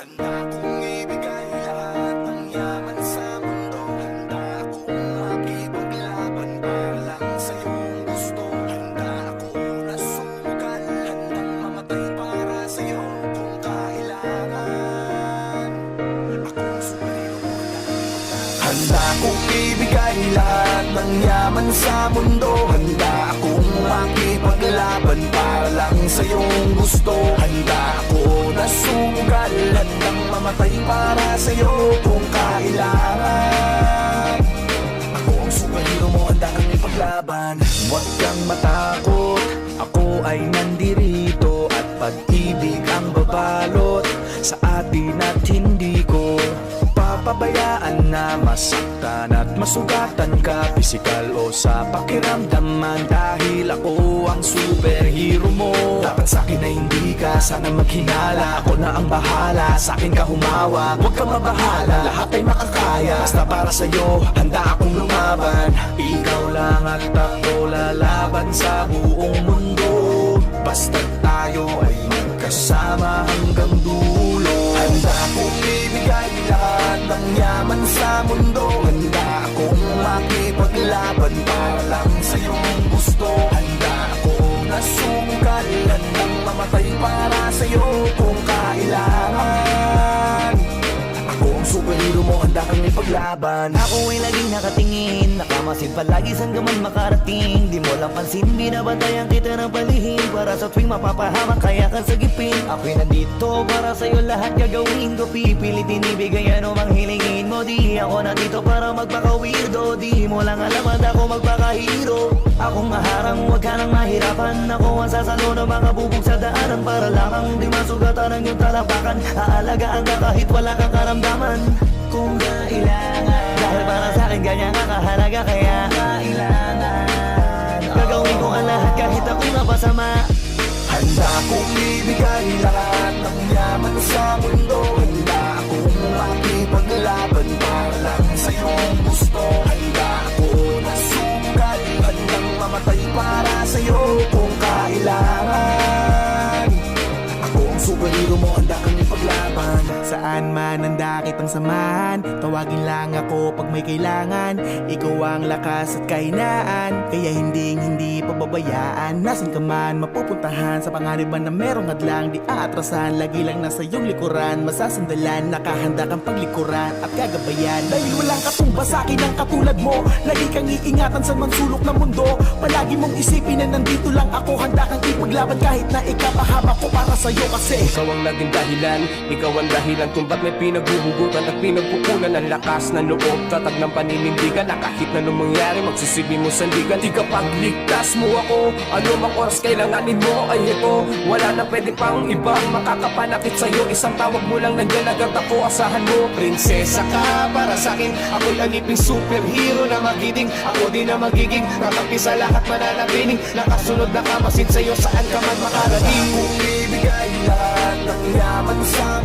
Handa kong ibigay lahat ng yaman sa mundo. Handa akong makipaglaban para lang sa iyong gusto. Handa ako na sumugal, handang mamatay para sa iyo kung kailangan. Akong superhero na handa kong ibigay lahat ng yaman sa mundo. Handa akong makipaglaban para lang sa iyong gusto. Handa ako na sumugal, handang mamatay para sa iyo kung kailangan. Ako ang superhero mo, handa kang ipaglaban. Huwag kang matakot, ako ay nandirito. At pag-ibig ang babalot sa atin at hindi ko papabayaan na masaktan at masugatan ka, pisikal o sa pakiramdaman. Dahil ako ang superhero mo, dapat sa'kin na hindi ka sana maghinala. Ako na ang bahala, sa'kin ka humawak, huwag kang mabahala, lahat ay makakaya. Basta para sa'yo, handa akong lumaban. Ikaw lang at ako lalaban sa buong mundo. Basta tayo ay magkasama hanggang dulo. Handa akong ibigay lahat ng yaman sa mundo. Handa akong makipaglaban para lang sa iyong gusto. Handa ako na sumugal, handang mamatay para sa iyo kung kailangan. Ako ang superhero mo, handa kang ipaglaban. Ako ay laging nakatingin, nakamasid palagi saan ka man makarating. Di mo lang pansin, binabantayan kita ng palihim. Para sa tuwing mapapahamak, kaya kang sagipin. Ako'y nandito para sa'yo, lahat gagawin ko. Pipilitin ibigay ano mang hilingin mo. Di ako nandito para magpaka-weirdo. Di mo lang alam at ako magpaka-hero. Akong maharang, huwag ka nang mahirapan. Ako ang sasalo ng mga bubog sa daanan. Para lang di masugatan ang iyong talapakan. Aalagaan ka kahit wala kang karamdaman kung kailangan. Dahil para sa'kin ganyan ka kahalaga, kaya kailangan gagawin ko ang lahat kahit ako'y mapasama. Handa kong ibigay lahat ng yaman sa mundo. Handa akong makipaglaban para lang sa iyong gusto. Handa ako na sumugal, handang mamatay para sa iyo kung kailangan. Ako ang superhero mo, handa kang ipaglaban. Saan man handa kitang samahan, tawagin lang ako pag may kailangan. Ikaw ang lakas at kahinaan, kaya hindi pababayaan. Nasaan ka man mapupuntahan, sa pangariban na merong hadlang di aatrasan. Lagi lang nasa iyong likuran, masasandalan, nakahanda kang paglikuran at gagabayan. Dahil walang katumba sa akin ang katulad mo, lagi kang iingatan sa mansulok ng mundo. Palagi mong isipin na nandito lang ako, handa kang ipaglaban kahit na ikapahama ko para sa'yo. Kasi ikaw ang naging dahilan, ikaw ang dahilan kung ba't may pinaghuhugutan at pinagpupunan ng lakas ng loob, tatag ng paninindigan na kahit na nung mangyari magsisilbi mo sandigan. Di kapag ligtas mo ako, ano mang oras kailanganin mo ay ito. Wala na pwede pang ibang makakapanakit sa'yo, isang tawag mo lang nandiyan agad ako, asahan mo. Prinsesa ka para sa'kin, ako'y aliping superhero na magiting. Ako din na magiging kakampi sa lahat, mananatiling nakasunod na kamasid sa'yo saan ka man makarating. Kung ibigay lahat ng yaman sa